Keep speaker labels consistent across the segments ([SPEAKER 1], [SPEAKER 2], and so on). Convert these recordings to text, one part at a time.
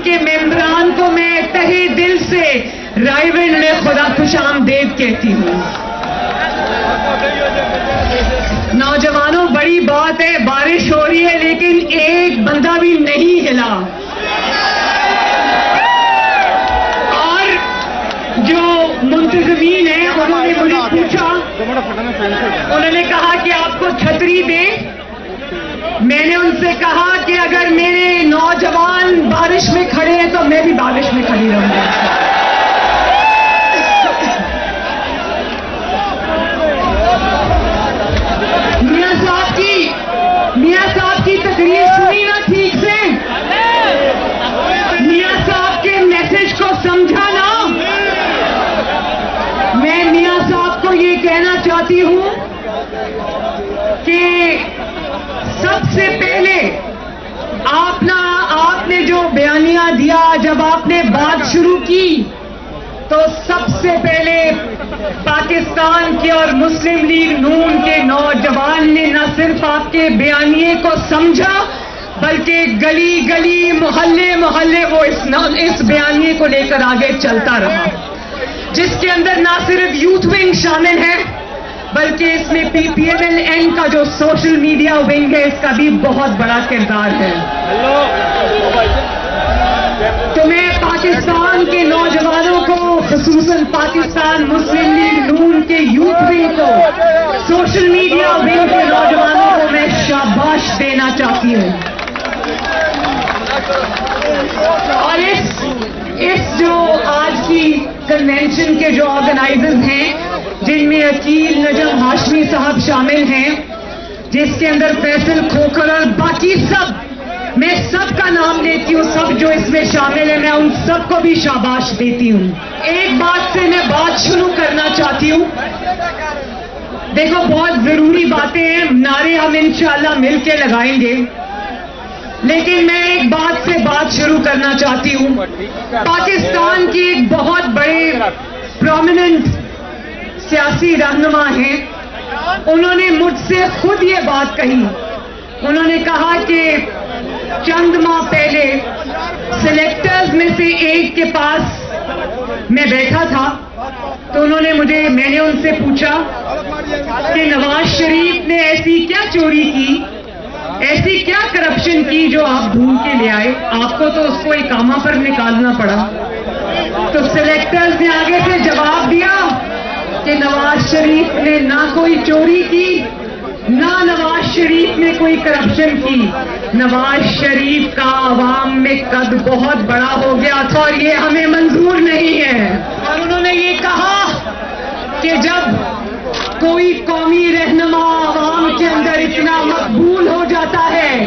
[SPEAKER 1] کے ممبران کو میں تہے دل سے رائیونڈ میں خدا خوش آمدید کہتی ہوں۔ نوجوانوں، بڑی بات ہے، بارش ہو رہی ہے لیکن ایک بندہ بھی نہیں ہلا، اور جو منتظمین ہیں انہوں نے مجھے پوچھا، انہوں نے کہا کہ آپ کو چھتری دیں۔ میں نے ان سے کہا کہ اگر میرے نوجوان بارش میں کھڑے ہیں تو میں بھی بارش میں کھڑی رہوں گا۔ میاں صاحب کی تقریر سنی نا ٹھیک سے؟ میاں صاحب کے میسج کو سمجھا نا؟ میں میاں صاحب کو یہ کہنا چاہتی ہوں کہ سب سے پہلے آپ نے جو بیانیہ دیا، جب آپ نے بات شروع کی تو سب سے پہلے پاکستان کے اور مسلم لیگ نون کے نوجوان نے نہ صرف آپ کے بیانیے کو سمجھا بلکہ گلی گلی محلے محلے وہ اس بیانیے کو لے کر آگے چلتا رہا، جس کے اندر نہ صرف یوتھ ونگ شامل ہے بلکہ اس میں PPMLN کا جو سوشل میڈیا ونگ ہے اس کا بھی بہت بڑا کردار ہے۔ تو میں پاکستان کے نوجوانوں کو، خصوصاً پاکستان مسلم لیگ نون کے یوتھ ونگ کو، سوشل میڈیا ونگ کے نوجوانوں کو میں شاباش دینا چاہتی ہوں۔ اور اس جو آج کی کنونشن کے جو آرگنائزرز ہیں، جن میں عقیل نجم ہاشمی صاحب شامل ہیں، جس کے اندر فیصل کھوکھر اور باقی سب، میں سب کا نام لیتی ہوں، سب جو اس میں شامل ہیں، میں ان سب کو بھی شاباش دیتی ہوں۔ ایک بات سے میں بات شروع کرنا چاہتی ہوں۔ دیکھو، بہت ضروری باتیں ہیں، نعرے ہم انشاءاللہ مل کے لگائیں گے، لیکن میں ایک بات سے بات شروع کرنا چاہتی ہوں۔ پاکستان کی ایک بہت بڑے پرومیننٹ سیاسی رہنما ہیں، انہوں نے مجھ سے خود یہ بات کہی۔ انہوں نے کہا کہ چند ماہ پہلے سلیکٹرز میں سے ایک کے پاس میں بیٹھا تھا تو میں نے ان سے پوچھا کہ نواز شریف نے ایسی کیا چوری کی، ایسی کیا کرپشن کی جو آپ ڈھونڈ کے لے آئے، آپ کو تو اس کو اقامہ پر نکالنا پڑا۔ تو سلیکٹرز نے آگے سے جواب دیا کہ نواز شریف نے نہ کوئی چوری کی، نہ نواز شریف نے کوئی کرپشن کی، نواز شریف کا عوام میں قد بہت بڑا ہو گیا تھا اور یہ ہمیں منظور نہیں ہے۔ اور انہوں نے یہ کہا کہ جب کوئی قومی رہنما عوام کے اندر اتنا مقبول ہو جاتا ہے،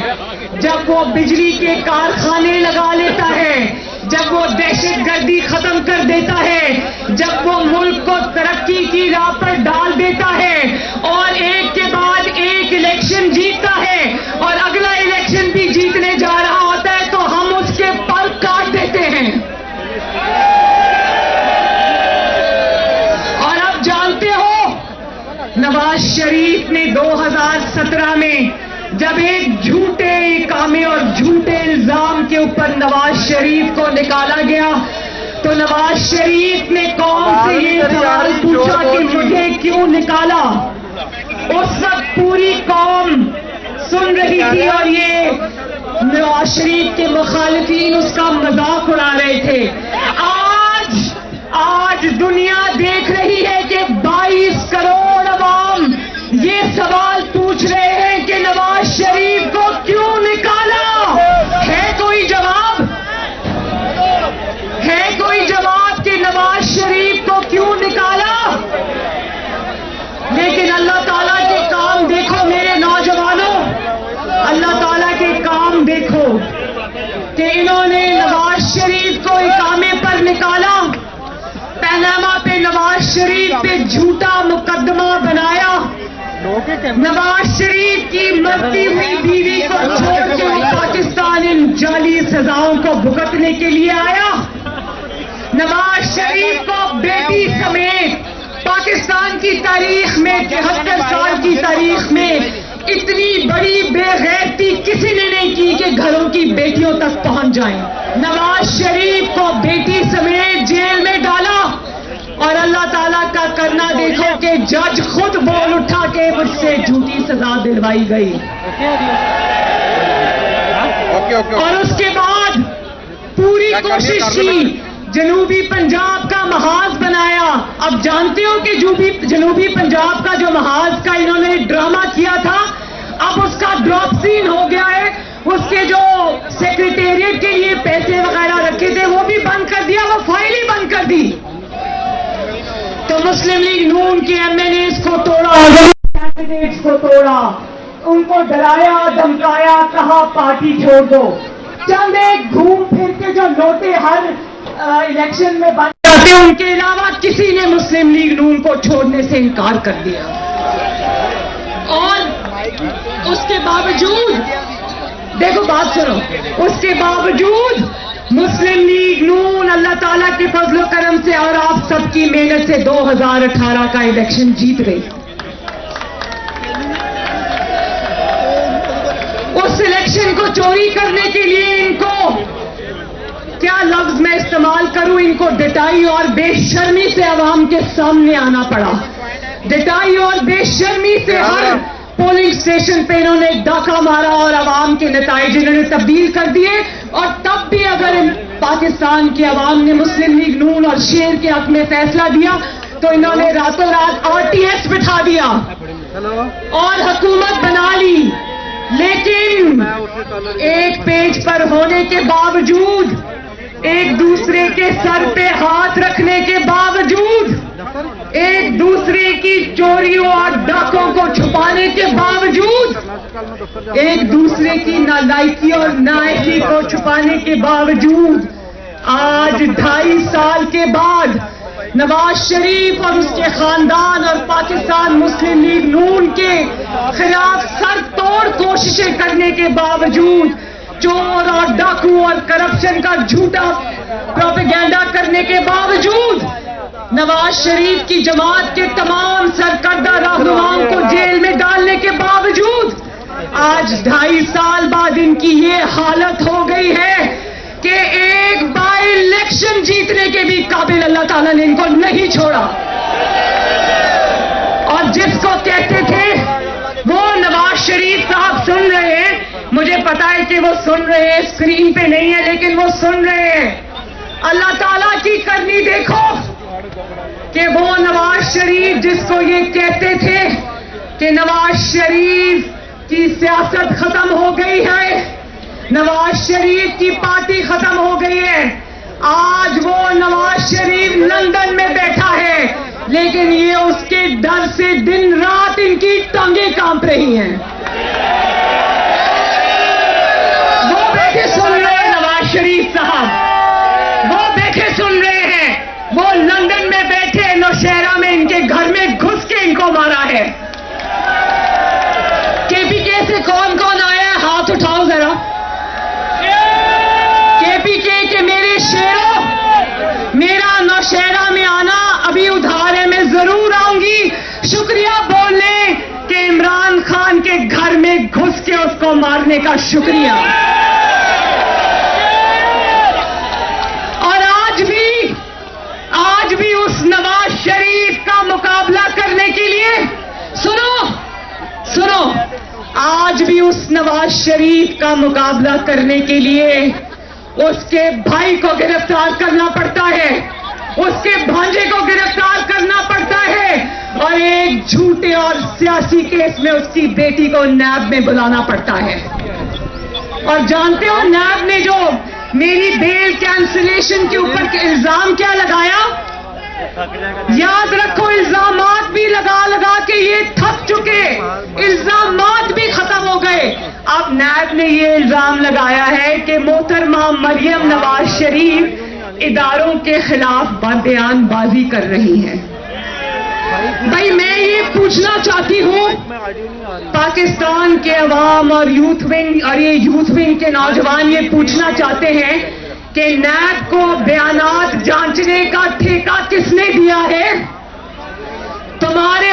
[SPEAKER 1] جب وہ بجلی کے کارخانے لگا لیتا ہے، جب وہ دہشت گردی ختم کر دیتا ہے، جب وہ ملک کو ترقی کی راہ پر ڈال دیتا ہے اور ایک کے بعد ایک الیکشن جیتتا ہے اور اگلا الیکشن بھی جیتنے جا رہا ہوتا ہے تو ہم اس کے پر کاٹ دیتے ہیں۔ اور اب جانتے ہو، نواز شریف نے 2017 میں جب ایک جھوٹے اقامے اور جھوٹے الزام کے اوپر نواز شریف کو نکالا گیا تو نواز شریف نے قوم سے یہ سوال پوچھا کہ مجھے کیوں نکالا۔ اس وقت پوری قوم سن رہی تھی اور یہ نواز شریف کے مخالفین اس کا مذاق اڑا رہے تھے۔ آج دنیا دیکھ رہی ہے کہ 22 کروڑ عوام یہ سوال پوچھ رہے ہیں کہ نواز شریف کو کیوں نکالا؟ ہے کوئی جواب؟ ہے کوئی جواب کہ نواز شریف کو کیوں نکالا؟ لیکن اللہ تعالیٰ کے کام دیکھو میرے نوجوانوں، اللہ تعالیٰ کے کام دیکھو کہ انہوں نے نواز شریف کو اقامے پر نکالا، پیناما پہ نواز شریف پہ جھوٹا مقدمہ بنایا، نواز شریف کی مرتی ہوئی بیوی کو چھوڑ کے پاکستان ان جعلی سزاؤں کو بھگتنے کے لیے آیا۔ نواز شریف کو بیٹی سمیت پاکستان کی تاریخ میں 73 سال کی تاریخ میں اتنی بڑی بے غیرتی کسی نے نہیں کی کہ گھروں کی بیٹیوں تک پہنچ جائیں. نواز شریف کو بیٹی سمیت جیل میں ڈالا اور اللہ تعالیٰ کا کرنا دیکھو کہ جج خود بول اٹھا کہ مجھ سے جھوٹی سزا دلوائی گئی. اور اس کے بعد پوری کوشش کی, جنوبی پنجاب کا محاذ بنایا. اب جانتے ہو کہ جنوبی پنجاب کا جو محاذ کا انہوں نے ڈرامہ کیا تھا, اب اس کا ڈراپ سین ہو گیا ہے. اس کے جو سیکریٹریٹ کے لیے پیسے وغیرہ رکھے تھے وہ بھی بند کر دیا, وہ فائل ہی بند کر دی. تو مسلم لیگ نون کے ایم این ایز کو توڑا, کینڈیڈیٹس کو توڑا, ان کو ڈرایا دھمکایا, کہا پارٹی چھوڑ دو. چند ایک گھوم پھر کے جو نوٹے ہر الیکشن میں بن جاتے ان کے علاوہ کسی نے مسلم لیگ نون کو چھوڑنے سے انکار کر دیا. اور اس کے باوجود دیکھو بات سنو, اس کے باوجود مسلم لیگ نون اللہ تعالیٰ کے فضل و کرم سے اور آپ سب کی محنت سے 2018 کا الیکشن جیت گئی. اس الیکشن کو چوری کرنے کے لیے ان کو کیا لفظ میں استعمال کروں, ان کو ڈٹائی اور بے شرمی سے عوام کے سامنے آنا پڑا. ڈٹائی اور بے شرمی سے ہر پولنگ اسٹیشن پہ انہوں نے ڈاکہ مارا اور عوام کے نتائج انہوں نے تبدیل کر دیے. اور تب بھی اگر پاکستان کی عوام نے مسلم لیگ نون اور شیر کے حق میں فیصلہ دیا تو انہوں نے راتوں رات RTS بٹھا دیا اور حکومت بنا لی. لیکن ایک پیج پر ہونے کے باوجود, ایک دوسرے کے سر پہ ہاتھ رکھنے کے باوجود, ایک دوسرے کی چوریوں اور ڈاکوں کو چھپانے کے باوجود, ایک دوسرے کی نالائکی اور نائکی کو چھپانے کے باوجود آج 2.5 سال کے بعد نواز شریف اور اس کے خاندان اور پاکستان مسلم لیگ نون کے خلاف سر توڑ کوششیں کرنے کے باوجود, چور اور ڈاکو اور کرپشن کا جھوٹا پروپیگنڈا کرنے کے باوجود, نواز شریف کی جماعت کے تمام سرکردہ رہنماؤں کو جیل میں ڈالنے کے باوجود آج 2.5 سال بعد ان کی یہ حالت ہو گئی ہے کہ ایک بائی الیکشن جیتنے کے بھی قابل اللہ تعالیٰ نے ان کو نہیں چھوڑا. اور جس کو کہتے تھے وہ نواز شریف صاحب سن رہے ہیں, مجھے پتا ہے کہ وہ سن رہے ہیں, اسکرین پہ نہیں ہے لیکن وہ سن رہے ہیں. اللہ تعالیٰ کی کرنی دیکھو کہ وہ نواز شریف جس کو یہ کہتے تھے کہ نواز شریف کی سیاست ختم ہو گئی ہے, نواز شریف کی پارٹی ختم ہو گئی ہے, آج وہ نواز شریف لندن میں بیٹھا ہے لیکن یہ اس کے ڈر سے دن رات ان کی ٹانگیں کانپ رہی ہیں. وہ بیٹھے سن رہے ہیں نواز شریف صاحب, وہ بیٹھے سن رہے ہیں, وہ لندن میں بیٹھے نوشہرہ میں ان کے گھر میں گھس کے ان کو مارا ہے. KPK سے کون کون آیا ہے ہاتھ اٹھاؤ ذرا. KPK کے میرے شیروں, میرا نوشہرہ میں آنا ابھی ادھار ہے, میں ضرور آؤں گی. شکریہ بولنے کہ عمران خان کے گھر میں گھس کے اس کو مارنے کا شکریہ. اور آج بھی اس نواز شریف کا مقابلہ کرنے کے لیے سنو, آج بھی اس نواز شریف کا مقابلہ کرنے کے لیے اس کے بھائی کو گرفتار کرنا پڑتا ہے, اس کے بھانجے کو گرفتار کرنا پڑتا ہے, اور ایک جھوٹے اور سیاسی کیس میں اس کی بیٹی کو نیب میں بلانا پڑتا ہے. اور جانتے ہو نیب نے جو میری بیل کینسلیشن کے اوپر کے الزام کیا لگایا؟ یاد رکھو الزامات بھی لگا کے یہ تھک چکے, الزامات بھی ختم ہو گئے. اب نیب نے یہ الزام لگایا ہے کہ محترمہ مریم نواز شریف اداروں کے خلاف بیان بازی کر رہی ہیں. بھائی میں یہ پوچھنا چاہتی ہوں, پاکستان کے عوام اور یوتھ ونگ کے نوجوان یہ پوچھنا چاہتے ہیں کہ نیب کو بیانات جانچنے کا ٹھیکہ کس نے دیا ہے؟ تمہارے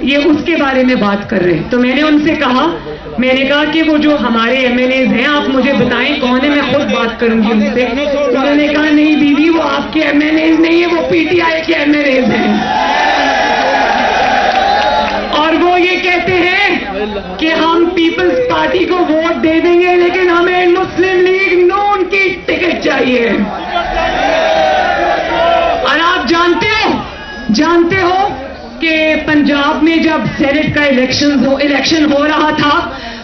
[SPEAKER 1] یہ اس کے بارے میں بات کر رہے ہیں. تو میں نے ان سے کہا کہ وہ جو ہمارے ایم ایل ایز ہیں آپ مجھے بتائیں کون ہے, میں خود بات کروں گی ان سے. انہوں نے کہا نہیں بیوی وہ آپ کے ایم ایل ایز نہیں ہے, وہ پی ٹی آئی کے ایم ایل ایز ہیں, اور وہ یہ کہتے ہیں کہ ہم پیپلز پارٹی کو ووٹ دے دیں گے لیکن ہمیں مسلم لیگ نون کی ٹکٹ چاہیے. اور آپ جانتے ہو کہ پنجاب میں جب سینٹ کا الیکشن ہو رہا تھا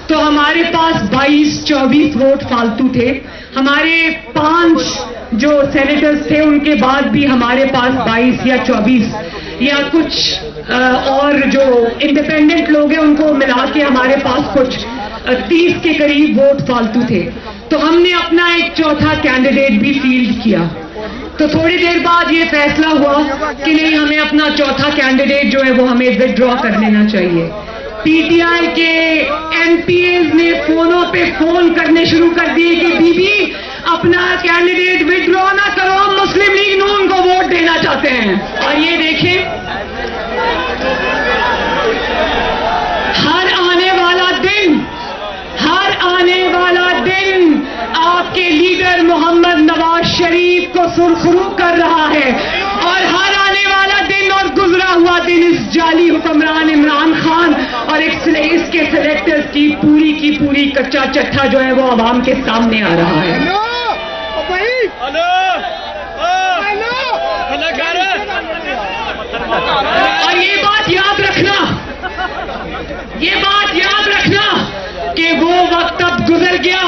[SPEAKER 1] تو ہمارے پاس 22-24 ووٹ فالتو تھے. ہمارے 5 جو سینیٹرز تھے ان کے بعد بھی ہمارے پاس 22 یا 24 یا کچھ اور جو انڈیپینڈنٹ لوگ ہیں ان کو ملا کے ہمارے پاس کچھ 30 کے قریب ووٹ فالتو تھے. تو ہم نے اپنا ایک چوتھا کینڈیڈیٹ بھی فیلڈ کیا. تو تھوڑی دیر بعد یہ فیصلہ ہوا کہ نہیں ہمیں اپنا چوتھا کینڈیڈیٹ جو ہے وہ ہمیں وڈرا کر لینا چاہیے. پی ٹی آئی کے ایم پی ایز نے فونوں پہ فون کرنے شروع کر دیے کہ بی بی اپنا کینڈیڈیٹ وڈرا نہ کرو, ہم مسلم لیگ نون کو ووٹ دینا چاہتے ہیں. اور یہ دیکھیں ہر آنے والا دن آپ کے لیڈر محمد نواز شریف کو سرخرو کر رہا ہے, اور ہر آنے والا دن اور گزرا ہوا دن اس جعلی حکمران عمران خان اور اس کے سلیکٹرز کی پوری کچا چٹھا جو ہے وہ عوام کے سامنے آ رہا ہے. اور یہ بات یاد رکھنا کہ وہ وقت اب گزر گیا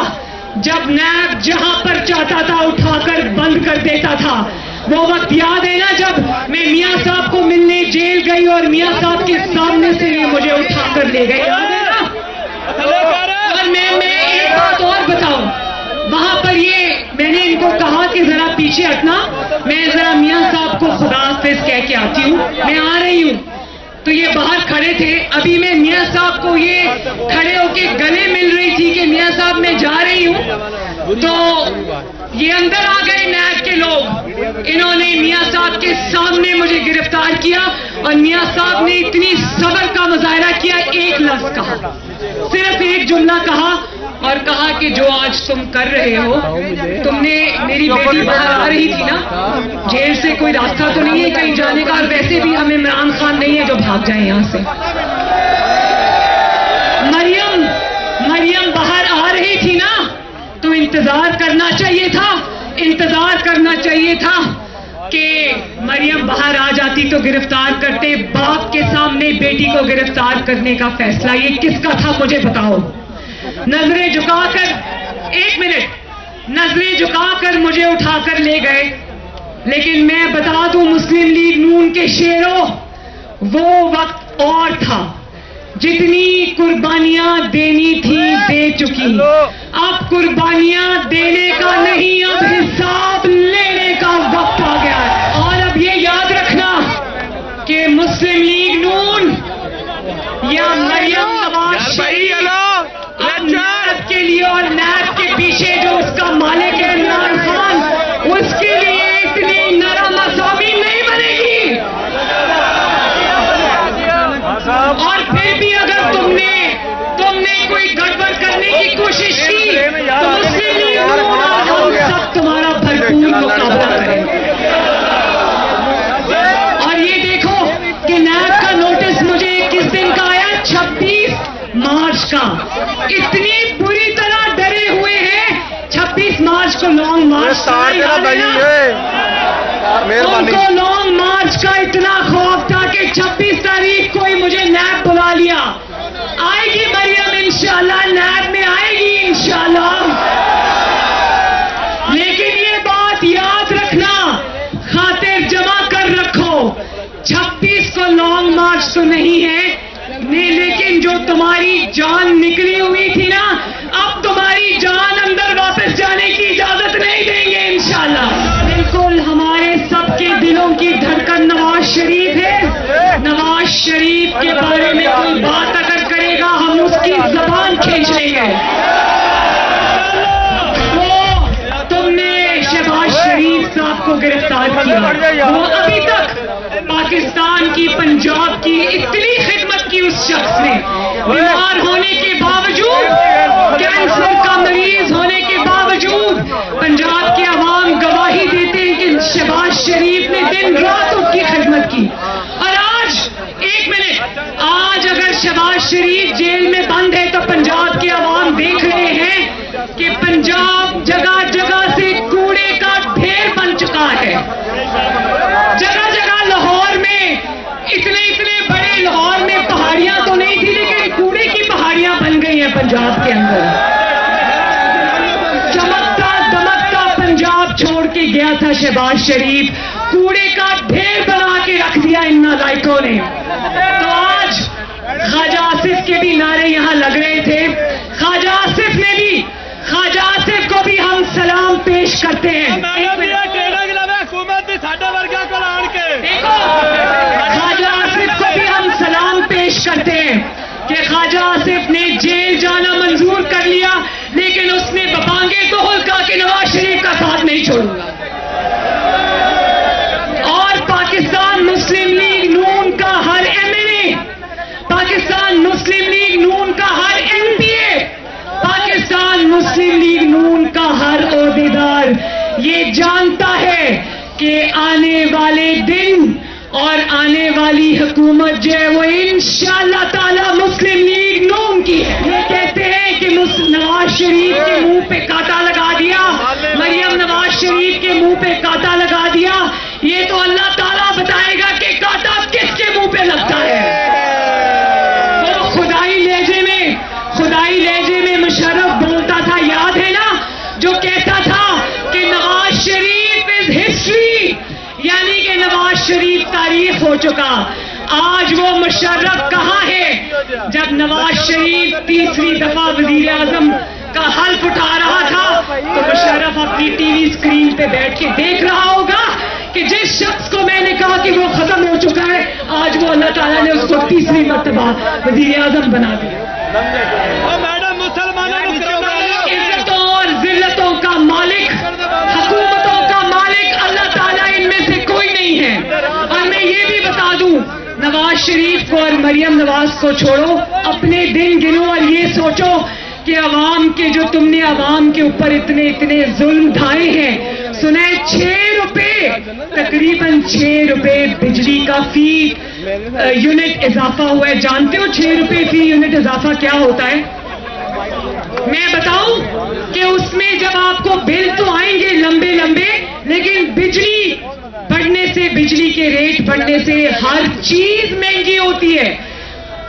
[SPEAKER 1] جب نیب جہاں پر چاہتا تھا اٹھا کر بند کر دیتا تھا. وہ وقت یاد ہے نا جب میں میاں صاحب کو ملنے جیل گئی اور میاں صاحب کے سامنے سے یہ مجھے اٹھا کر لے گئے, یاد ہے نا. اور میں ایک بات اور بتاؤں, وہاں پر میں نے ان کو کہا کہ ذرا پیچھے ہٹنا, میں ذرا میاں صاحب کو خدا حافظ کہہ کے آتی ہوں, میں آ رہی ہوں. تو یہ باہر کھڑے تھے, ابھی میں میاں صاحب کو یہ کھڑے ہو کے گلے مل رہی تھی کہ میاں صاحب میں جا رہی ہوں, تو یہ اندر آ گئے نیب کے لوگ, انہوں نے میاں صاحب کے سامنے مجھے گرفتار کیا اور میاں صاحب نے اتنی صبر کا مظاہرہ کیا, ایک لفظ کہا, صرف ایک جملہ کہا اور کہا کہ جو آج تم کر رہے ہو, تم نے میری بیٹی باہر آ رہی تھی نا, جیل سے کوئی راستہ تو نہیں ہے کہیں جانے کا, اور ویسے بھی ہمیں عمران خان نہیں ہے جو بھاگ جائیں یہاں سے. مریم باہر آ رہی تھی نا, تو انتظار کرنا چاہیے تھا کہ مریم باہر آ جاتی تو گرفتار کرتے. باپ کے سامنے بیٹی کو گرفتار کرنے کا فیصلہ یہ کس کا تھا مجھے بتاؤ. نظریں جھکا کر مجھے اٹھا کر لے گئے. لیکن میں بتا دوں مسلم لیگ نون کے شیروں, وہ وقت اور تھا, جتنی قربانیاں دینی تھی دے چکی, اب قربانیاں دینے کا نہیں, اب حساب لینے کا وقت آ گیا ہے. اور اب یہ یاد رکھنا کہ مسلم لیگ نون یا مریم نواز شریف نیب کے لیے اور نیب کے پیچھے جو اس کا مالک ہے عمران خان, اس کے لیے اتنی نرم اضامین نہیں بنے گی. اور پھر بھی اگر تم نے کوئی گڑبڑ کرنے کی کوشش کی تو مسلم لیگ نون سب تمہارا بھرپور مقابلہ کریں. اور یہ دیکھو کہ نیب کا نوٹس مجھے کس دن کا آیا, 26 مارچ کا. اتنی بری طرح ڈرے ہوئے ہیں, 26 مارچ کو لانگ مارچ ان کو لانگ مارچ کا اتنا خوف تھا کہ 26 تاریخ کو ہی مجھے نیب بلا لیا. آئے گی مریم انشاءاللہ, نیب میں آئے گی انشاءاللہ. لیکن یہ بات یاد رکھنا, خاطر جمع کر رکھو, 26 کو لانگ مارچ تو نہیں ہے, لیکن جو تمہاری جان نکلی ہوئی تھی نا, اب تمہاری جان اندر واپس جانے کی اجازت نہیں دیں گے انشاءاللہ. بالکل ہمارے سب کے دلوں کی دھڑکن نواز شریف ہے. نواز شریف کے بارے میں کوئی بات اگر کرے گا ہم اس کی زبان کھینچ لیں گے. تم نے شہباز شریف صاحب کو گرفتار کیا، وہ ابھی تک پاکستان کی، پنجاب کی اتنی خدمت کی اس شخص نے، بیمار ہونے کے باوجود، کینسر کا مریض ہونے کے باوجود پنجاب کے عوام گواہی دیتے ہیں کہ شہباز شریف نے دن رات اس کی خدمت کی۔ اور آج ایک منٹ، آج اگر شہباز شریف جیل میں بند ہے تو پنجاب کے عوام دیکھ رہے ہیں کہ پنجاب جگہ جگہ سے کوڑے کا ڈھیر بن چکا ہے۔ جگہ جگہ لاہور میں اتنے بڑے، لاہور میں پہاڑیاں تو نہیں تھی لیکن کوڑے کی پہاڑیاں بن گئی ہیں پنجاب کے اندر۔ چمکتا دمکتا پنجاب چھوڑ کے گیا تھا شہباز شریف، کوڑے کا ڈھیر بنا کے رکھ دیا ان نالائکوں نے۔ تو آج خواجہ آصف کے بھی نعرے یہاں لگ رہے تھے، خواجہ آصف نے بھی، خواجہ آصف کو بھی ہم سلام پیش کرتے ہیں۔ دیکھو، خواجہ آصف کو بھی ہم سلام پیش کرتے ہیں کہ خواجہ آصف نے جیل جانا منظور کر لیا لیکن اس نے ببانگے دہل کا کہ نواز شریف کا ساتھ نہیں چھوڑوں گا۔ اور پاکستان مسلم لیگ نون کا ہر MLA، پاکستان مسلم لیگ نون کا ہر MPA، پاکستان مسلم لیگ نون کا ہر عہدیدار یہ جانتا ہے کہ آنے والے دن اور آنے والی حکومت جو ہے وہ انشاءاللہ تعالی مسلم لیگ نون کی ہے۔ یہ کہتے ہیں کہ نواز شریف کے منہ پہ کانٹا لگا دیا، مریم نواز شریف کے منہ پہ کانٹا لگا دیا، یہ تو اللہ تعالیٰ بتائے گا کہ کانٹا کس کے منہ پہ لگتا ہے۔ وہ خدائی لہجے میں مشرف بولتا تھا، یاد ہے نا، جو کہتا تھا کہ نواز شریف از ہسٹری، یعنی کہ نواز شریف تاریخ ہو چکا۔ آج وہ مشرف کہاں ہے؟ جب نواز شریف تیسری دفعہ وزیر اعظم کا حلف اٹھا رہا تھا تو مشرف اپنی ٹی وی اسکرین پہ بیٹھ کے دیکھ رہا ہوگا کہ جس شخص کو میں نے کہا کہ وہ ختم ہو چکا ہے، آج وہ اللہ تعالیٰ نے اس کو تیسری مرتبہ وزیر اعظم بنا دیا۔ عزتوں اور ذلتوں کا مالک، حکومتوں کا مالک اللہ تعالیٰ ان میں سے کوئی نہیں ہے۔ اور میں یہ بھی بتا دوں، نواز شریف کو اور مریم نواز کو چھوڑو، اپنے دن گنو اور یہ سوچو کہ عوام کے، جو تم نے عوام کے اوپر اتنے ظلم ڈھائے ہیں، سنا ہے 6 روپے، تقریباً 6 روپے بجلی کا فی یونٹ اضافہ ہوا ہے۔ جانتے ہو 6 روپے فی یونٹ اضافہ کیا ہوتا ہے؟ میں بتاؤں کہ اس میں جب آپ کو بل تو آئیں گے لمبے لیکن بجلی بڑھنے سے، بجلی کے ریٹ بڑھنے سے ہر چیز مہنگی ہوتی ہے،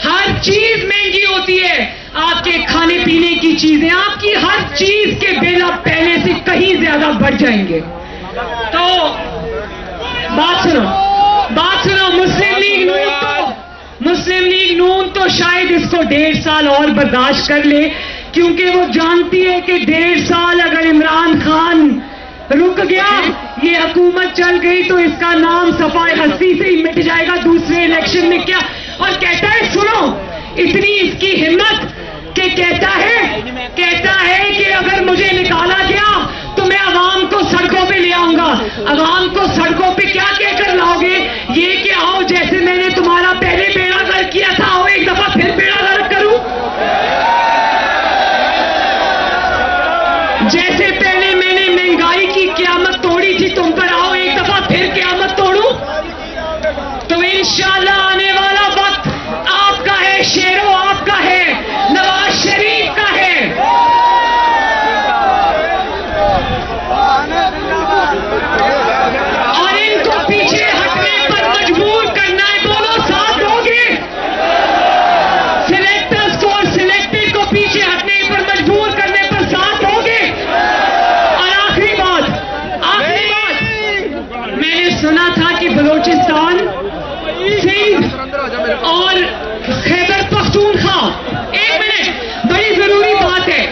[SPEAKER 1] ہر چیز مہنگی ہوتی ہے۔ آپ کے کھانے پینے کی چیزیں، آپ کی ہر چیز کے بل اب پہلے سے کہیں زیادہ بڑھ جائیں گے۔ تو بات سنو، مسلم لیگ نون تو شاید اس کو 1.5 سال اور برداشت کر لے، کیونکہ وہ جانتی ہے کہ 1.5 سال اگر عمران خان رک گیا، یہ حکومت چل گئی تو اس کا نام صفائے ہستی سے ہی مٹ جائے گا دوسرے الیکشن میں۔ کیا اور کہتا ہے، سنو، اتنی اس کی ہمت کہ کہتا ہے کہ اگر مجھے نکالا گیا تو میں عوام کو سڑکوں پہ لے آؤں گا۔ عوام کو سڑکوں پہ کیا کہہ کر لاؤ گے؟ یہ کہ آؤ جیسے میں نے تمہارا پہلے بیڑا غرق کیا تھا، آؤ ایک دفعہ پھر بیڑا غرق کروں، جیسے پہلے میں نے مہنگائی کی قیامت توڑی تھی تم پر، آؤ ایک دفعہ پھر قیامت توڑوں۔ تو انشاءاللہ آنے والا وقت آپ کا ہے، شیرو آپ کا ہے، نواز شریف کا ہے۔ اور ان کو پیچھے ہٹنے پر مجبور کرنا ہے، بولو ساتھ دو گے؟ سلیکٹرز کو اور سلیکٹڈ کو پیچھے ہٹنے پر مجبور کرنے پر ساتھ دو گے؟ اور آخری بات، میں نے سنا تھا کہ بلوچستان، سندھ اور خیبر پختونخوا، ایک منٹ، بڑی ضروری بات ہے،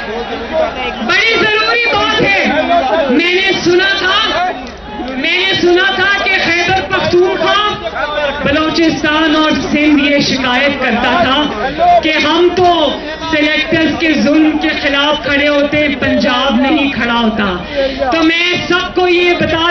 [SPEAKER 1] میں نے سنا تھا کہ خیبر پختونخوا، بلوچستان اور سندھ یہ شکایت کرتا تھا کہ ہم تو سلیکٹرز کے ظلم کے خلاف کھڑے ہوتے، پنجاب نہیں کھڑا ہوتا۔ تو میں سب کو یہ بتا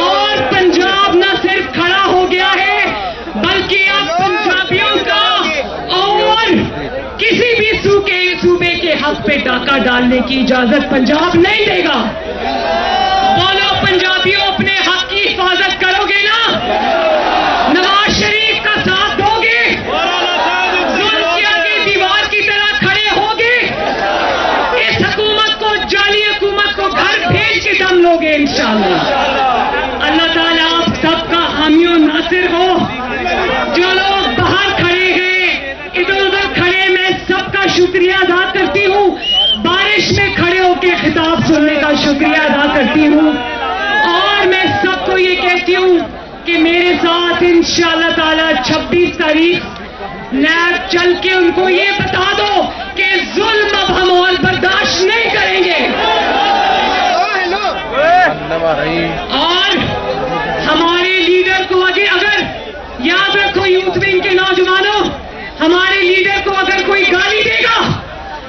[SPEAKER 1] اور پنجاب نہ صرف کھڑا ہو گیا ہے بلکہ اب پنجابیوں کا اور کسی بھی صوبے کے حق پہ ڈاکہ ڈالنے کی اجازت پنجاب نہیں دے گا. بولو پنجابیوں اپنے حق کی حفاظت کرو گے نا؟ نواز شریف کا ساتھ دو گے؟ ظلم کی آگے دیوار کی طرح کھڑے ہوگے؟ اس حکومت کو، جعلی حکومت کو گھر بھیج کے دم لوگے انشاءاللہ. اللہ تعالیٰ آپ سب کا حامی و ناصر ہو. جو لوگ باہر کھڑے ہیں، ادھر ادھر کھڑے، میں سب کا شکریہ ادا کرتی ہوں. بارش میں کھڑے ہو کے خطاب سننے کا شکریہ ادا کرتی ہوں. اور میں سب کو یہ کہتی ہوں کہ میرے ساتھ انشاءاللہ تعالیٰ 26 تاریخ نیب چل کے ان کو یہ بتا دو کہ ظلم اب ہم اور برداشت نہیں کریں گے. اور ہمارے لیڈر کو اگر یاد رکھو، یوتھ ونگ کے نوجوانوں، ہمارے لیڈر کو اگر کوئی گالی دے گا،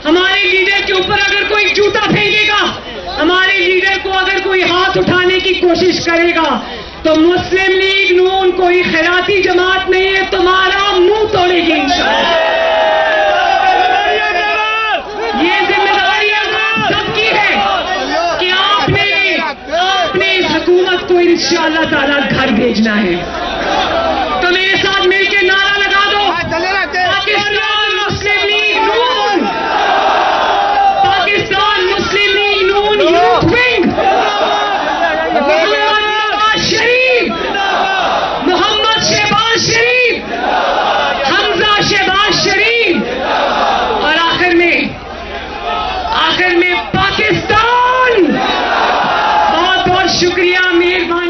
[SPEAKER 1] ہمارے لیڈر کے اوپر اگر کوئی جوتا پھینکے گا، ہمارے لیڈر کو اگر کوئی ہاتھ اٹھانے کی کوشش کرے گا، تو مسلم لیگ نون کوئی خیراتی جماعت نہیں ہے، تمہارا منہ توڑے گی انشاءاللہ. یہ ذمہ داری سب کی ہے کہ آپ نے اس حکومت کو انشاءاللہ تعالیٰ گھر بھیجنا ہے. تو میرے ساتھ مل کے نعرہ لگا دو، پاکستان مسلم لیگ نون، پاکستان مسلم لیگ نون یوتھ ونگ، محمد نواز شریف، محمد شہباز شریف، حمزہ شہباز شریف، اور آخر میں پاکستان. بہت بہت شکریہ، مہربانی.